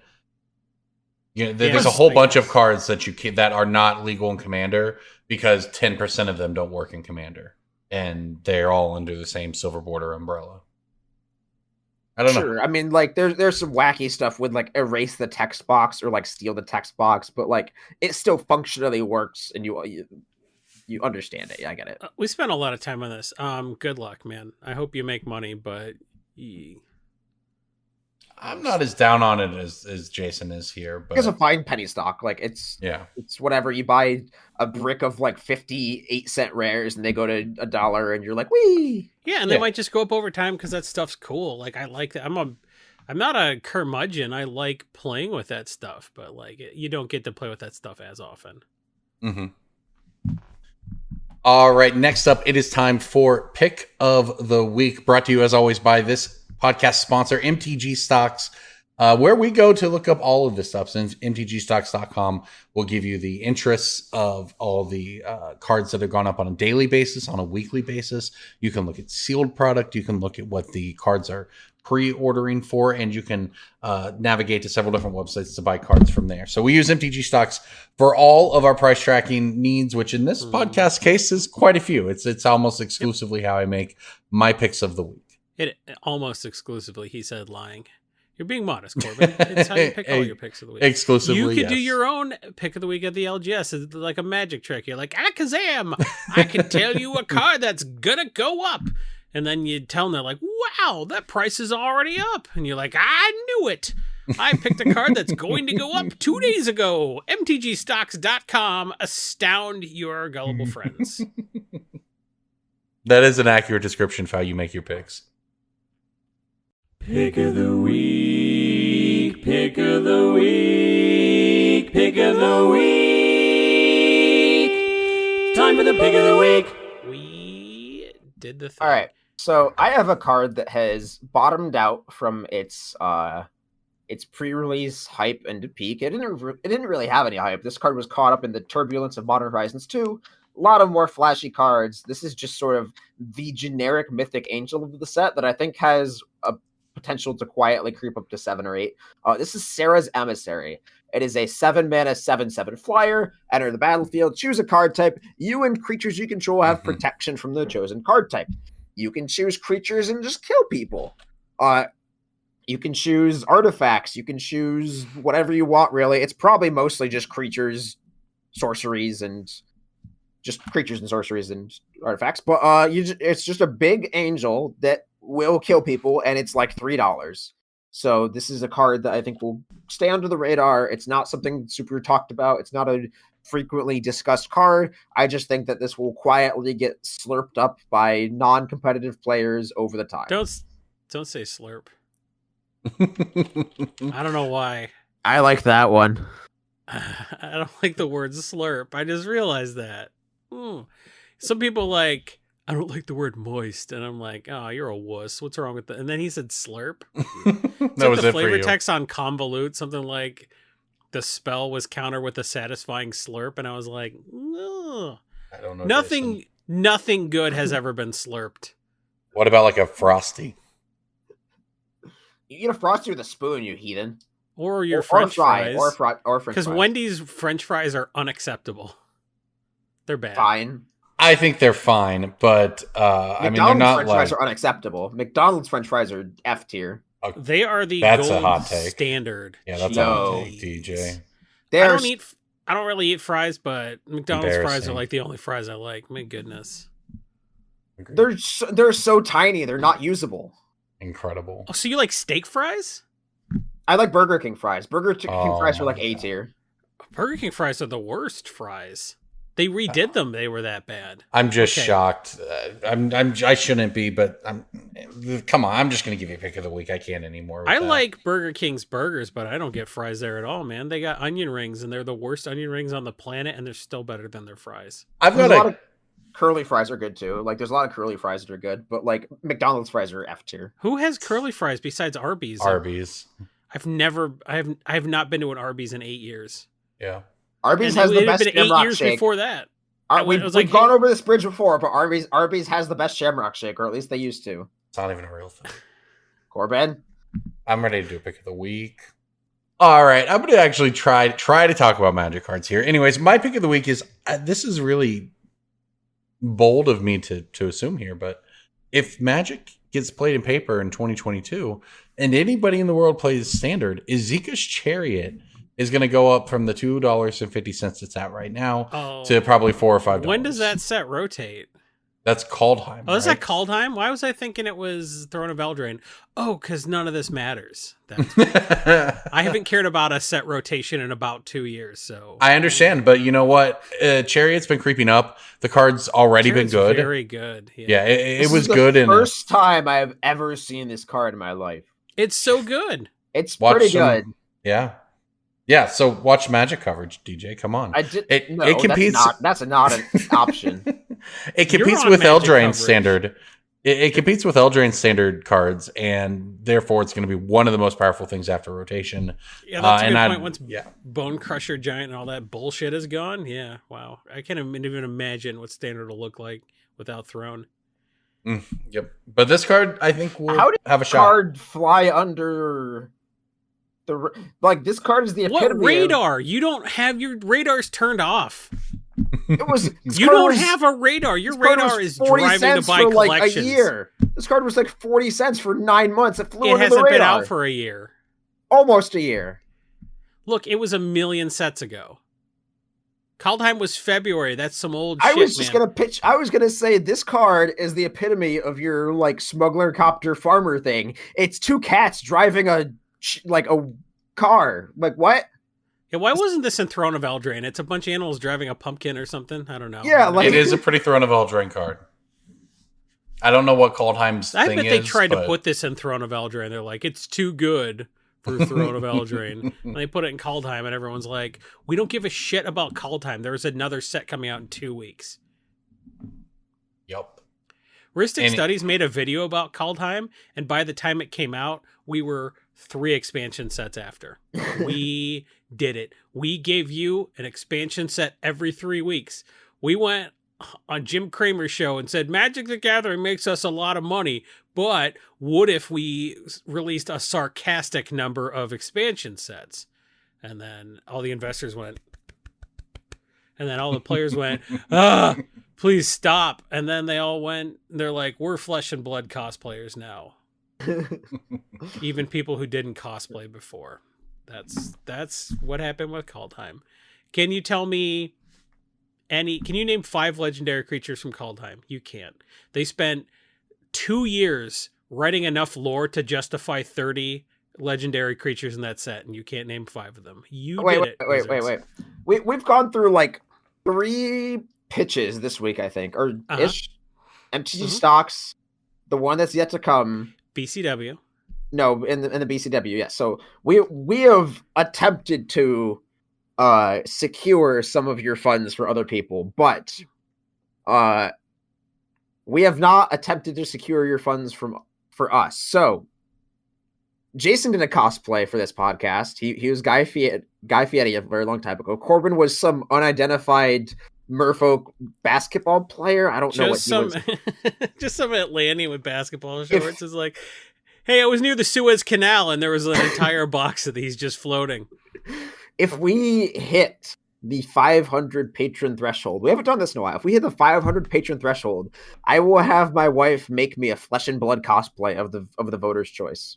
There's a whole bunch of cards that that are not legal in Commander because 10% of them don't work in Commander, and they're all under the same silver border umbrella. I don't know. I mean, like there's some wacky stuff with like erase the text box or like steal the text box, but like it still functionally works, and you understand it. I get it. We spent a lot of time on this. Good luck, man. I hope you make money, but I'm not as down on it as Jason is here, but it's a fine penny stock. Like it's whatever. You buy a brick of like 58-cent rares, and they go to $1, and you're like, wee. Yeah, and they might just go up over time because that stuff's cool. Like I like that. I'm not a curmudgeon. I like playing with that stuff, but like you don't get to play with that stuff as often. Mm-hmm. All right, next up, it is time for Pick of the Week, brought to you as always by this podcast sponsor, MTG Stocks, where we go to look up all of this stuff. Since mtgstocks.com will give you the interests of all the cards that have gone up on a daily basis, on a weekly basis. You can look at sealed product. You can look at what the cards are pre-ordering for, and you can navigate to several different websites to buy cards from there. So we use MTG Stocks for all of our price tracking needs, which in this podcast case is quite a few. It's almost exclusively how I make my picks of the week. It almost exclusively, he said, lying. You're being modest, Corbin. It's how you pick all your picks of the week. Exclusively, you could do your own pick of the week at the LGS. It's like a magic trick. You're like, Alakazam, I can tell you a card that's gonna go up. And then you tell them, they're like, wow, that price is already up. And you're like, I knew it. I picked a card that's going to go up 2 days ago. MTGstocks.com. Astound your gullible friends. That is an accurate description of how you make your picks. Pick of the week, pick of the week, pick of the week. Time for the pick of the week. We did the thing. All right. So I have a card that has bottomed out from its pre-release hype and peak. It didn't really have any hype. This card was caught up in the turbulence of Modern Horizons 2. A lot of more flashy cards. This is just sort of the generic Mythic Angel of the set that I think has a potential to quietly creep up to 7 or 8. This is Sarah's Emissary. It is a 7-mana 7/7 flyer. Enter the battlefield, choose a card type. You and creatures you control have protection from the chosen card type. You can choose creatures and just kill people. You can choose artifacts. You can choose whatever you want, really. It's probably mostly just creatures, sorceries, and artifacts. But it's just a big angel that will kill people, and it's like $3. So this is a card that I think will stay under the radar. It's not something super talked about. It's not a frequently discussed card. I just think that this will quietly get slurped up by non-competitive players over the time. Don't say slurp. I don't know why. I like that one. I don't like the word slurp. I just realized that. Some people like, I don't like the word moist, and I'm like, oh, you're a wuss. What's wrong with that? And then he said slurp. That was the it flavor for you. text on convolute, something like the spell was counter with a satisfying slurp, and I was like, ugh. I don't know. Nothing good has ever been slurped. What about like a frosty? You eat a frosty with a spoon, you heathen. Or your French fries. Or French fries. Because Wendy's French fries are unacceptable. They're bad. Fine. I think they're fine, but I mean, they're not French like... fries are unacceptable. McDonald's French fries are F tier. They are the That's gold a hot take. standard. Yeah, that's a hot take, DJ. I don't really eat fries, but McDonald's fries are like the only fries I like. My goodness. They're so tiny, they're not usable. Incredible. Oh, so you like steak fries? I like Burger King fries. Burger King fries are like A tier. Burger King fries are the worst fries. They redid them. They were that bad. I'm just shocked. I shouldn't be, but come on. I'm just going to give you a pick of the week. I can't anymore. I like Burger King's burgers, but I don't get fries there at all, man. They got onion rings, and they're the worst onion rings on the planet, and they're still better than their fries. I've got a lot of curly fries are good too. Like there's a lot of curly fries that are good, but like McDonald's fries are F tier. Who has curly fries besides Arby's? Arby's. I have not been to an Arby's in 8 years. Yeah. Arby's has the best Shamrock Shake. 8 years shake. before that. We've gone over this bridge before, but Arby's has the best Shamrock Shake, or at least they used to. It's not even a real thing. Corbin? I'm ready to do a pick of the week. All right, I'm going to actually try to talk about Magic cards here. Anyways, my pick of the week is this is really bold of me to assume here, but if Magic gets played in paper in 2022 and anybody in the world plays Standard, Ezekiel's Chariot is going to go up from the $2.50 it's at right now to probably $4 or $5. When does that set rotate? That's Kaldheim. Oh, is right? that Kaldheim? Why was I thinking it was Throne of Eldraine? Oh, because none of this matters. I haven't cared about a set rotation in about 2 years, so I understand, but you know what? Chariot's been creeping up. The card's already Chariot's been good. Very good. Yeah, it This was is the good. First time I've ever seen this card in my life. It's so good. It's pretty good. Yeah. So watch Magic coverage, DJ. Come on. I did. It competes. That's not an option. It competes on with Magic Eldraine coverage. Standard. It competes with Eldraine Standard cards, and therefore it's going to be one of the most powerful things after rotation. Yeah, that's a and good I- point. Once yeah. Bone Crusher Giant and all that bullshit is gone, yeah, wow. I can't even imagine what Standard will look like without Throne. Yep. But this card, I think, will How did have a shot. card fly under the this card is the What epitome. radar? You don't have your radars turned off. It was. You don't have a radar. Your radar is driving to buy for collections. a year. This card was like 40 cents for 9 months. It flew It under the hasn't radar. been out for a year. Almost a year. Look, it was 1 million sets ago. Kaldheim was February. That's some old I shit, was just man. gonna pitch. I was gonna say this card is the epitome of your smuggler copter farmer thing. It's two cats driving a car. Like what? Yeah, why wasn't this in Throne of Eldraine? It's a bunch of animals driving a pumpkin or something. I don't know. Yeah, It is a pretty Throne of Eldraine card. I don't know what Kaldheim's I thing bet is. they tried to but- put this in Throne of Eldraine. They're like, it's too good for Throne of Eldraine. And they put it in Kaldheim, and everyone's like, we don't give a shit about Kaldheim. There's another set coming out in 2 weeks. Yup. Ristic And- Studies made a video about Kaldheim, and by the time it came out, we were 3 expansion sets after. We did it. We gave you an expansion set every 3 weeks. We went on Jim Cramer's show and said, Magic the Gathering makes us a lot of money, but what if we released a sarcastic number of expansion sets? And then all the investors went, and then all the players went, please stop. And then they all went, they're like, we're flesh and blood cosplayers now. Even people who didn't cosplay before. That's what happened with Kaldheim. Can you tell me can you name 5 legendary creatures from Kaldheim? You can't. They spent 2 years writing enough lore to justify 30 legendary creatures in that set, and you can't name 5 of them. Wait. We've gone through 3 pitches this week, I think, or ish. MTG stocks, the one that's yet to come. BCW. No, in the BCW, yes. So we have attempted to secure some of your funds for other people, but we have not attempted to secure your funds for us. So Jason did a cosplay for this podcast. He was Guy Fieri a very long time ago. Corbin was some unidentified merfolk basketball player. I don't know what he was. Just some Atlantean with basketball shorts is like, hey, I was near the Suez Canal and there was an entire box of these just floating. If we hit the 500 patron threshold, we haven't done this in a while. If we hit the 500 patron threshold, I will have my wife make me a flesh and blood cosplay of the voter's choice.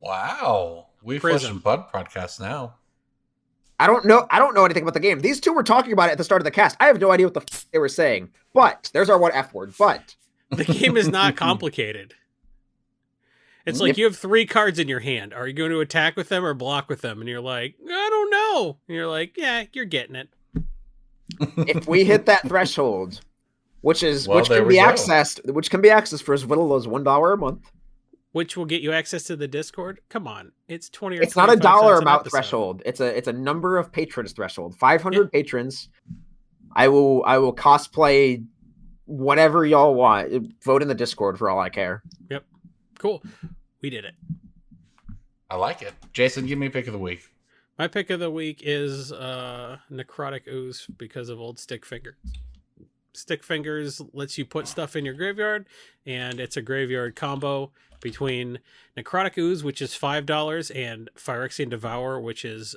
Wow. We Flesh and Blood podcast now. I don't know anything about the game. These two were talking about it at the start of the cast. I have no idea what the they were saying. But there's our one F word. But the game is not complicated. It's like you have 3 cards in your hand. Are you going to attack with them or block with them? And you're like, I don't know. And you're like, yeah, you're getting it. If we hit that threshold, which can be accessed for as little as $1 a month, which will get you access to the Discord. Come on, it's 20 or it's not a dollar amount episode. threshold. It's a number of patrons threshold. 500 patrons. I will cosplay whatever y'all want. Vote in the Discord for all I care. Yep. Cool. We did it. I like it. Jason, give me a pick of the week. My pick of the week is Necrotic Ooze because of Old Stick Finger. Stick Fingers lets you put stuff in your graveyard, and it's a graveyard combo between Necrotic Ooze, which is $5, and Phyrexian Devour, which is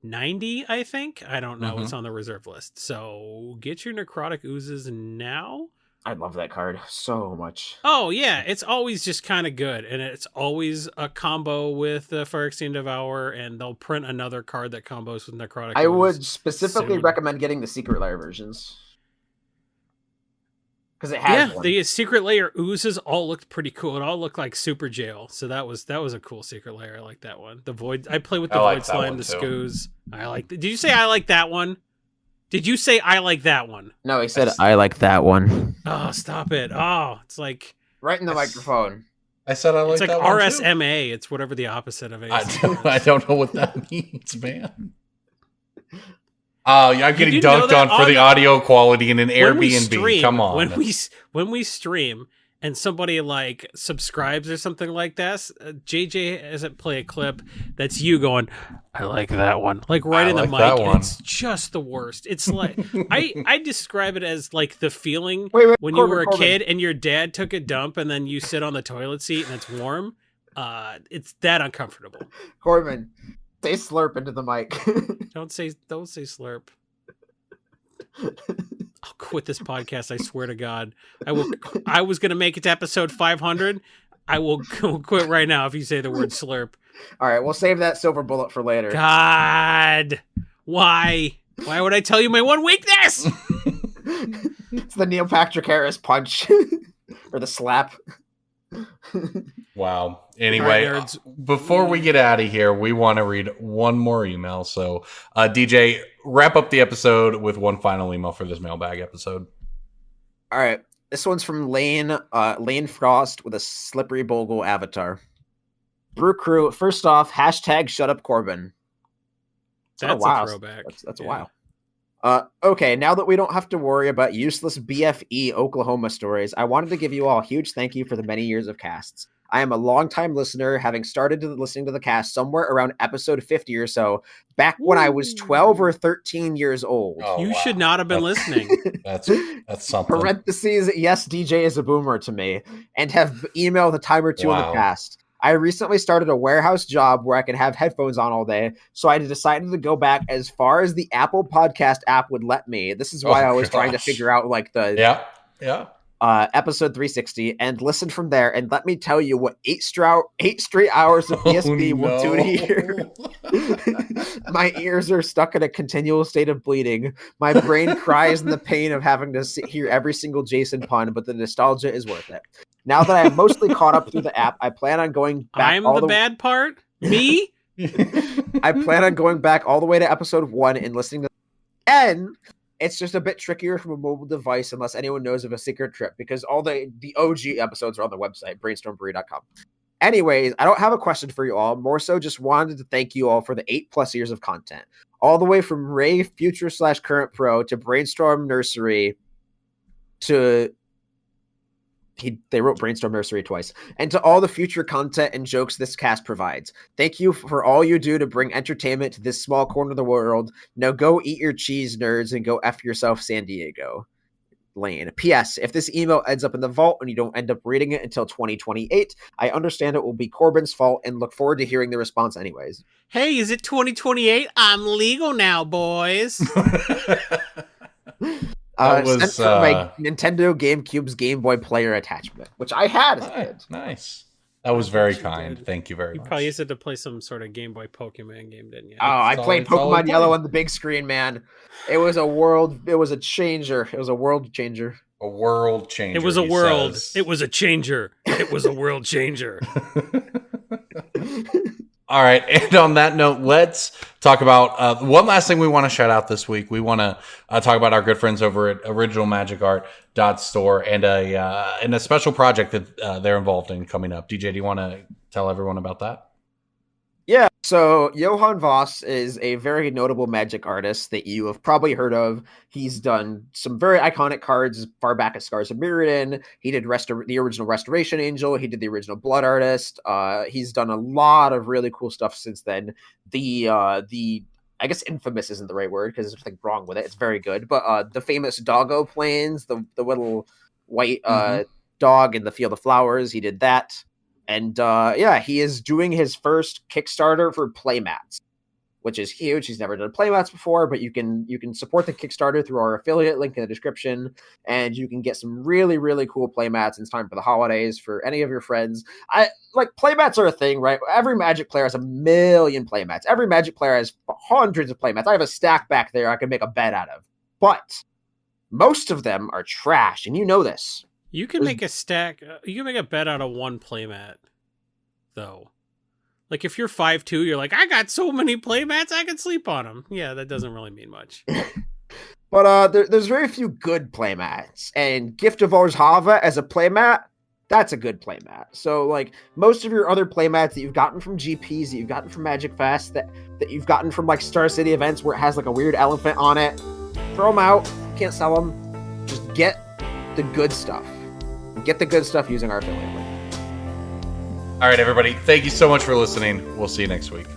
90, I think. I don't know. It's on the reserve list. So get your Necrotic Oozes now. I love that card so much. Oh, yeah. It's always just kind of good. And it's always a combo with the Phyrexian Devour, and they'll print another card that combos with Necrotic I Ooze would specifically soon. recommend getting the Secret Lair versions. Because it has one. The Secret Lair Oozes all looked pretty cool. It all looked like Super Jail. So that was a cool Secret Lair. I like that one. The Void. I play with the I like Void that Slime, one the too. Skoos. I like. Did you say I like that one? Did you say I like that one? No, he said I like that one. Oh, stop it. Oh, it's like Right in the microphone. I said I like it's like that one too. RSMA. It's whatever the opposite of I ASMR. I don't know what that means, man. Oh, yeah, I'm getting didn't know dunked that? on for the audio quality in an When we Airbnb. stream- Come on. when we stream and somebody like subscribes or something like that, JJ hasn't play a clip that's you going, I like that one, like right I in the like mic, that and one. it's just the worst. It's like I describe it as like the feeling Wait, when Corbin, you were a Corbin. kid and your dad took a dump and then you sit on the toilet seat and it's warm. It's that uncomfortable. Corbin, say slurp into the mic. Don't say slurp. I'll quit this podcast. I swear to God, I will. I was gonna make it to episode 500. I will quit right now if you say the word slurp. All right, we'll save that silver bullet for later. God, why? Why would I tell you my one weakness? It's the Neil Patrick Harris punch. Or the slap. Wow. Anyway, All right, nerds. before we get out of here, we want to read one more email. So, DJ, wrap up the episode with one final email for this mailbag episode. All right. This one's from Lane Frost with a slippery bogle avatar. Brew Crew, first off, hashtag shut up Corbin. That's a throwback. That's a Yeah. while. Okay, now that we don't have to worry about useless BFE Oklahoma stories, I wanted to give you all a huge thank you for the many years of casts. I am a longtime listener, having started listening to the cast somewhere around episode 50 or so, back when I was 12 or 13 years old. Oh, You wow. should not have been listening. That's something. Parentheses, yes, DJ is a boomer to me, and have emailed a time or two in the Wow. past. I recently started a warehouse job where I can have headphones on all day, so I decided to go back as far as the Apple Podcast app would let me. This is why Oh, I was trying to gosh. figure out like the Yeah. episode 360 and listen from there. And let me tell you what 8 straight hours of PSP will do to you. My ears are stuck in a continual state of bleeding. My brain cries in the pain of having to hear every single Jason pun, but the nostalgia is worth it. Now that I am mostly caught up through the app, I plan on going back. I'm the bad part. Me? I plan on going back all the way to episode 1 and listening to. And it's just a bit trickier from a mobile device unless anyone knows of a secret trip, because all the OG episodes are on the website, brainstormbrewery.com. Anyways, I don't have a question for you all. More so just wanted to thank you all for the 8+ years of content. All the way from Ray Future / Current Pro to Brainstorm Nursery to... They wrote Brainstorm Nursery twice. And to all the future content and jokes this cast provides. Thank you for all you do to bring entertainment to this small corner of the world. Now go eat your cheese, nerds, and go F yourself, San Diego. Lane. P.S. If this email ends up in the vault and you don't end up reading it until 2028, I understand it will be Corbin's fault and look forward to hearing the response anyways. Hey, is it 2028? I'm legal now, boys. That was, sent from my Nintendo GameCube's Game Boy Player attachment, which I had as a kid. Nice. That was very You kind. did. Thank you very You much. probably used it to play some sort of Game Boy Pokemon game, didn't you? Oh, I Solid- played solid Pokemon Yellow play. on the big screen, man. It was a world changer. It was a world changer. A world changer. It was a he world. says. It was a changer. It was a world changer. All right. And on that note, let's talk about one last thing we want to shout out this week. We want to talk about our good friends over at originalmagicart.store and a special project that they're involved in coming up. DJ, do you want to tell everyone about that? Yeah, so Johann Voss is a very notable magic artist that you have probably heard of. He's done some very iconic cards as far back as Scars of Mirrodin. He did the original Restoration Angel. He did the original Blood Artist. He's done a lot of really cool stuff since then. The I guess infamous isn't the right word because there's nothing wrong with it. It's very good. But the famous doggo planes, the little white dog in the Field of Flowers, he did that. And he is doing his first Kickstarter for playmats, which is huge. He's never done playmats before, but you can support the Kickstarter through our affiliate link in the description, and you can get some really, really cool playmats in time for the holidays for any of your friends. Playmats are a thing, right? Every Magic player has a million playmats. Every Magic player has hundreds of playmats. I have a stack back there I can make a bet out of. But most of them are trash, and you know this. You can make a stack. You can make a bet out of one playmat, though. Like if you're 5'2", you're like, I got so many playmats, I can sleep on them. Yeah, that doesn't really mean much. But there's very few good playmats, and Gift of Orzhova as a playmat, that's a good playmat. So like most of your other playmats that you've gotten from GPs, that you've gotten from Magic Fest, that you've gotten from like Star City events where it has like a weird elephant on it, throw them out. Can't sell them. Just get the good stuff. Get the good stuff using our affiliate link. All right, everybody. Thank you so much for listening. We'll see you next week.